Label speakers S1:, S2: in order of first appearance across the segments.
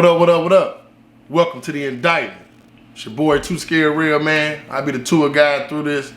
S1: What up, what up, what up? Welcome to the Indictment. It's your boy, Too Scared Real, man. I'll be the tour guide through this.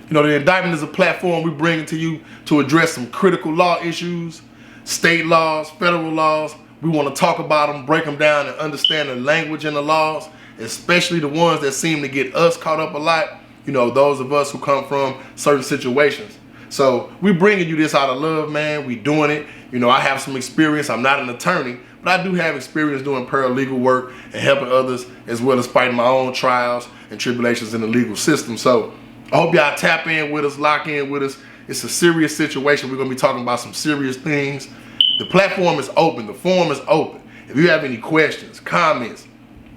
S1: You know, the Indictment is a platform we bring to you to address some critical law issues, state laws, federal laws. We want to talk about them, break them down, and understand the language in the laws, especially the ones that seem to get us caught up a lot. You know, those of us who come from certain situations. So we bringing you this out of love, man. We doing it. You know, I have some experience. I'm not an attorney, but I do have experience doing paralegal work and helping others, as well as fighting my own trials and tribulations in the legal system. So I hope y'all tap in with us, lock in with us. It's a serious situation. We're gonna be talking about some serious things. The platform is open, the forum is open. If you have any questions, comments,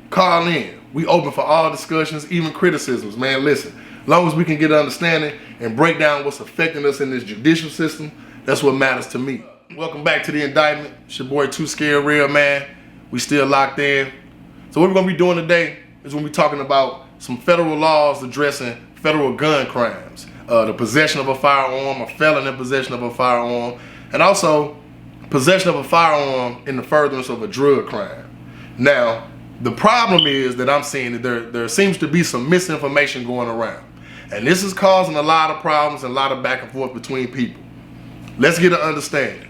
S1: call in. We open for all discussions, even criticisms, man. Listen, as long as we can get understanding and break down what's affecting us in this judicial system, that's what matters to me. Welcome back to the Indictment. It's your boy, Too Scared Real, man. We still locked in. So what we're gonna be doing today is we're gonna be talking about some federal laws addressing federal gun crimes. The possession of a firearm, a felon in possession of a firearm, and also possession of a firearm in the furtherance of a drug crime. Now, the problem is that I'm seeing that there seems to be some misinformation going around. And this is causing a lot of problems and a lot of back and forth between people. Let's get an understanding.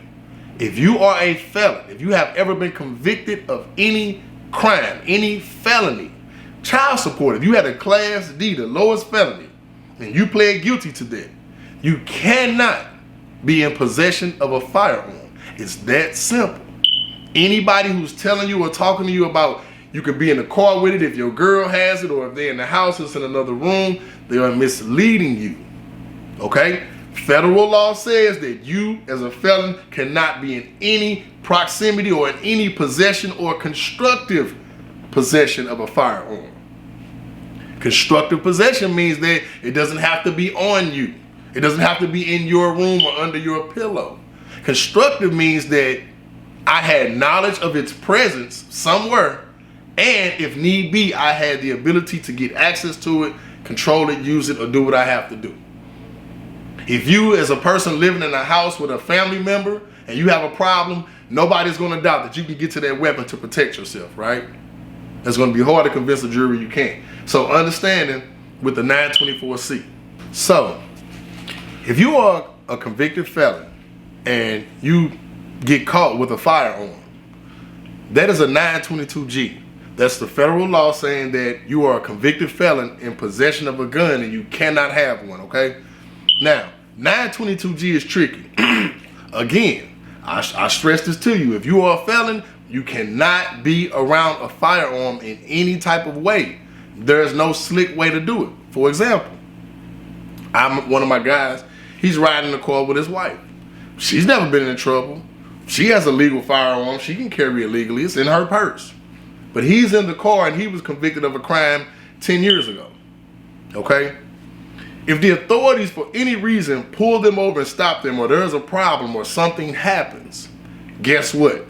S1: If you are a felon, if you have ever been convicted of any crime, any felony, child support, if you had a Class D, the lowest felony, and you pled guilty to that, you cannot be in possession of a firearm. It's that simple. Anybody who's telling you or talking to you about you could be in the car with it if your girl has it, or if they're in the house, it's in another room, they are misleading you, okay? Federal law says that you, as a felon, cannot be in any proximity or in any possession or constructive possession of a firearm. Constructive possession means that it doesn't have to be on you. It doesn't have to be in your room or under your pillow. Constructive means that I had knowledge of its presence somewhere, and if need be, I had the ability to get access to it, control it, use it, or do what I have to do. If you, as a person living in a house with a family member, and you have a problem, nobody's going to doubt that you can get to that weapon to protect yourself, right? It's going to be hard to convince a jury you can't. So understanding with the 924C. So if you are a convicted felon and you get caught with a firearm, that is a 922G. That's the federal law saying that you are a convicted felon in possession of a gun and you cannot have one, okay? Now, 922G is tricky. Again, I stress this to you. If you are a felon, you cannot be around a firearm in any type of way. There's no slick way to do it. For example, I'm one of my guys, he's riding in the car with his wife. She's never been in trouble. She has a legal firearm. She can carry it legally. It's in her purse. But he's in the car and he was convicted of a crime 10 years ago, okay? If the authorities for any reason pull them over and stop them, or there's a problem or something happens, guess what?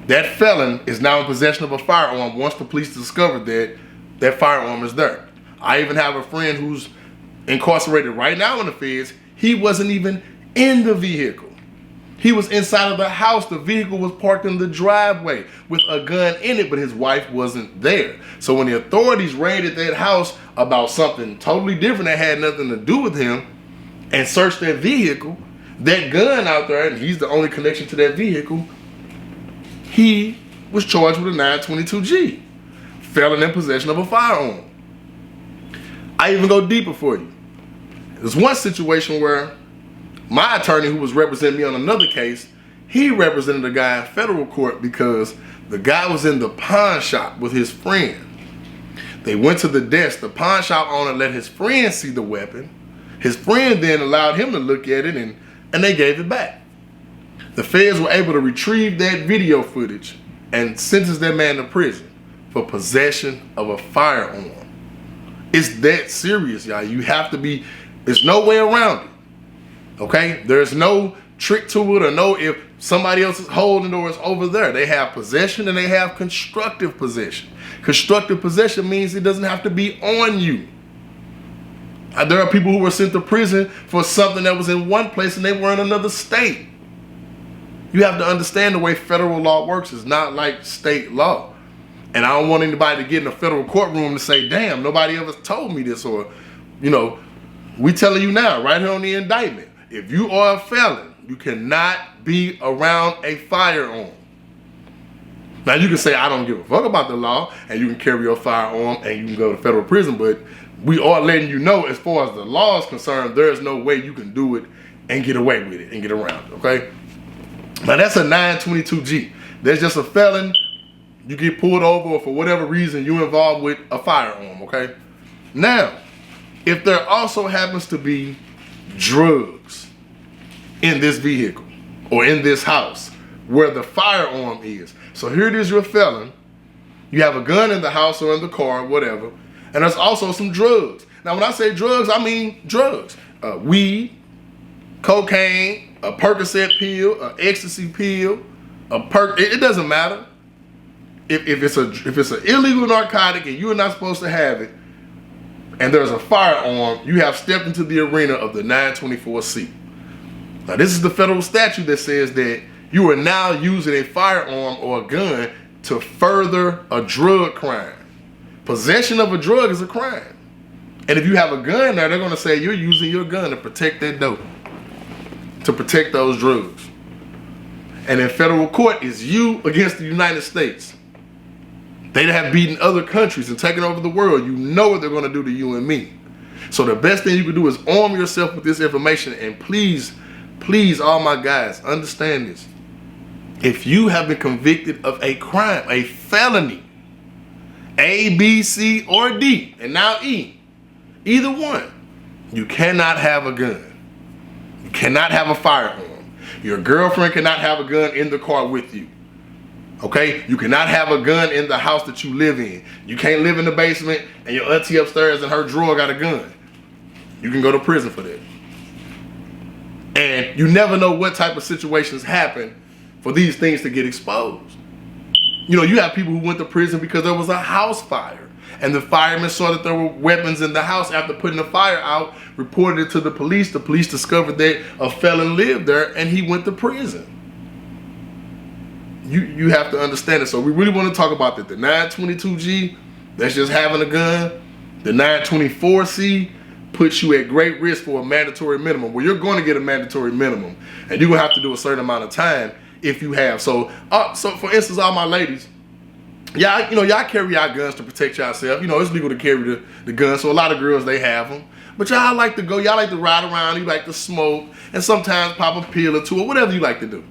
S1: That felon is now in possession of a firearm once the police discover that that firearm is there. I even have a friend who's incarcerated right now in the feds. He wasn't even in the vehicle. He was inside of the house. The vehicle was parked in the driveway with a gun in it, but his wife wasn't there. So when the authorities raided that house about something totally different that had nothing to do with him and searched that vehicle, that gun out there, and he's the only connection to that vehicle, he was charged with a 922G, felon in possession of a firearm. I even go deeper for you. There's one situation where my attorney, who was representing me on another case, he represented a guy in federal court because the guy was in the pawn shop with his friend. They went to the desk. The pawn shop owner let his friend see the weapon. His friend then allowed him to look at it, and they gave it back. The feds were able to retrieve that video footage and sentence that man to prison for possession of a firearm. It's that serious, y'all. You have to be, there's no way around it. Okay, there's no trick to it, or no if somebody else is holding or is over there. They have possession and they have constructive possession. Constructive possession means it doesn't have to be on you. There are people who were sent to prison for something that was in one place and they were in another state. You have to understand the way federal law works. It's not like state law. And I don't want anybody to get in a federal courtroom to say, damn, nobody ever told me this. Or, you know, we telling you now, right here on the indictment, if you are a felon, you cannot be around a firearm. Now, you can say, I don't give a fuck about the law, and you can carry your firearm and you can go to federal prison, but we are letting you know, as far as the law is concerned, there is no way you can do it and get away with it and get around it, okay? Now, that's a 922G. That's just a felon. You get pulled over, or for whatever reason, you're involved with a firearm, okay? Now, if there also happens to be drugs in this vehicle or in this house where the firearm is. So here it is, you're a felon. You have a gun in the house or in the car, whatever. And there's also some drugs. Now, when I say drugs, I mean drugs. Weed, cocaine, a Percocet pill, an ecstasy pill, it doesn't matter. If it's an illegal narcotic and you're not supposed to have it, and there's a firearm, you have stepped into the arena of the 924C. Now, this is the federal statute that says that you are now using a firearm or a gun to further a drug crime. Possession of a drug is a crime. And if you have a gun there, they're going to say you're using your gun to protect that dope, to protect those drugs. And in federal court, it's you against the United States. They have beaten other countries and taken over the world. You know what they're going to do to you and me. So the best thing you can do is arm yourself with this information. And please, please, all my guys, understand this. If you have been convicted of a crime, a felony, A, B, C, or D, and now E, either one, you cannot have a gun. You cannot have a firearm. Your girlfriend cannot have a gun in the car with you. Okay? You cannot have a gun in the house that you live in. You can't live in the basement and your auntie upstairs in her drawer got a gun. You can go to prison for that. And you never know what type of situations happen for these things to get exposed. You know, you have people who went to prison because there was a house fire and the firemen saw that there were weapons in the house. After putting the fire out, reported it to the police. The police discovered that a felon lived there and he went to prison. You have to understand it. So we really want to talk about that. The 922G, that's just having a gun. The 924C puts you at great risk for a mandatory minimum. Well, you're going to get a mandatory minimum and you're going to have to do a certain amount of time if you have. So for instance, all my ladies, y'all carry out guns to protect yourself. You know, it's legal to carry the gun. So a lot of girls, they have them. But y'all like to go, y'all like to ride around, you like to smoke, and sometimes pop a pill or two or whatever you like to do.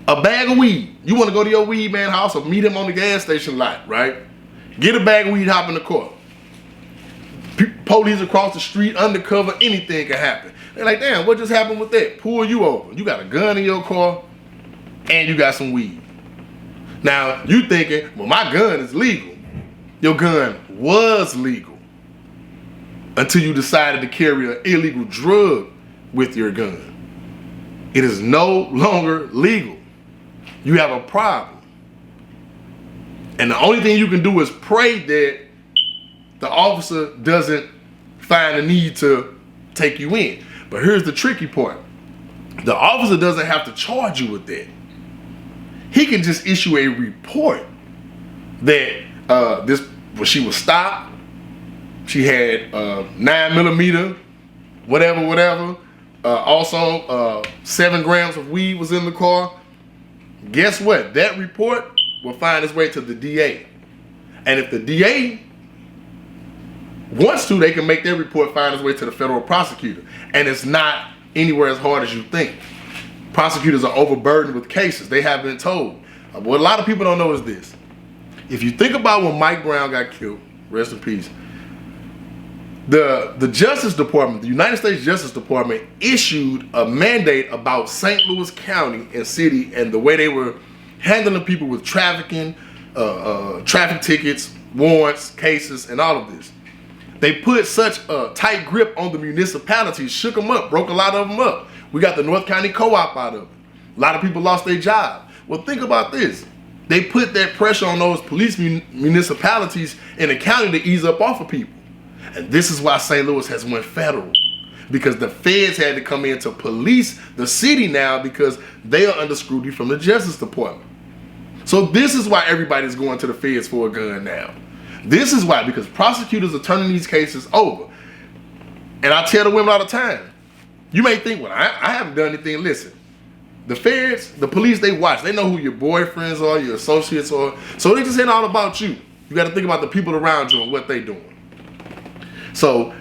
S1: A bag of weed. You want to go to your weed man house or meet him on the gas station lot, right? Get a bag of weed, hop in the car. Police across the street, undercover, anything can happen. They're like, damn, what just happened with that? Pull you over. You got a gun in your car and you got some weed. Now, you thinking, well, my gun is legal. Your gun was legal until you decided to carry an illegal drug with your gun. It is no longer legal. You have a problem. And the only thing you can do is pray that the officer doesn't find a need to take you in. But here's the tricky part. The officer doesn't have to charge you with that. He can just issue a report that she was stopped. She had 9mm, whatever. Also, 7 grams of weed was in the car. Guess what? That report will find its way to the DA. And if the DA wants to, they can make their report find its way to the federal prosecutor. And it's not anywhere as hard as you think. Prosecutors are overburdened with cases. They have been told. What a lot of people don't know is this. If you think about when Mike Brown got killed, rest in peace, the Justice Department, the United States Justice Department, issued a mandate about St. Louis County and city and the way they were handling people with trafficking, traffic tickets, warrants, cases, and all of this. They put such a tight grip on the municipalities, shook them up, broke a lot of them up. We got the North County Co-op out of it. A lot of people lost their job. Well, think about this. They put that pressure on those police municipalities in the county to ease up off of people. And this is why St. Louis has went federal. because the feds had to come in to police the city now because they are under scrutiny from the Justice Department. So this is why everybody's going to the feds for a gun now. This is why, because prosecutors are turning these cases over. And I tell the women all the time, you may think, well, I haven't done anything. Listen, the feds, the police, they watch. They know who your boyfriends are, your associates are. So they just ain't all about you. You got to think about the people around you and what they doing. So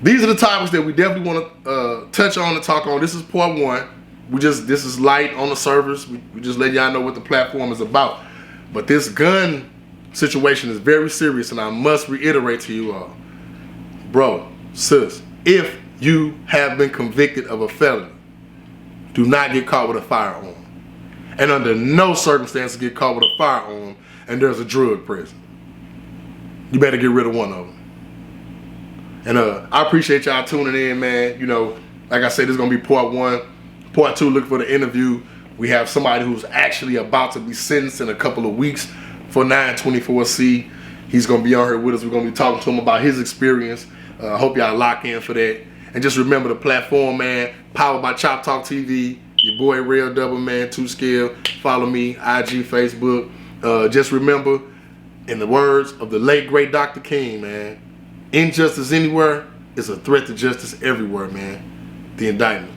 S1: these are the topics that we definitely want to touch on and talk on. This is part one. This is light on the surface. We just let y'all know what the platform is about. But this gun situation is very serious, and I must reiterate to you all, bro, sis, if you have been convicted of a felony, do not get caught with a firearm. And under no circumstances get caught with a firearm and there's a drug present. You better get rid of one of them. And I appreciate y'all tuning in, man. You know, like I said, this is going to be part one. Part two, look for the interview. We have somebody who's actually about to be sentenced in a couple of weeks for 924C. He's going to be on here with us. We're going to be talking to him about his experience. I hope y'all lock in for that. And just remember the platform, man, powered by Chop Talk TV. Your boy, Real Double Man, 2 Scale. Follow me, IG, Facebook. Just remember, in the words of the late, great Dr. King, man, injustice anywhere is a threat to justice everywhere, man. The Indictment.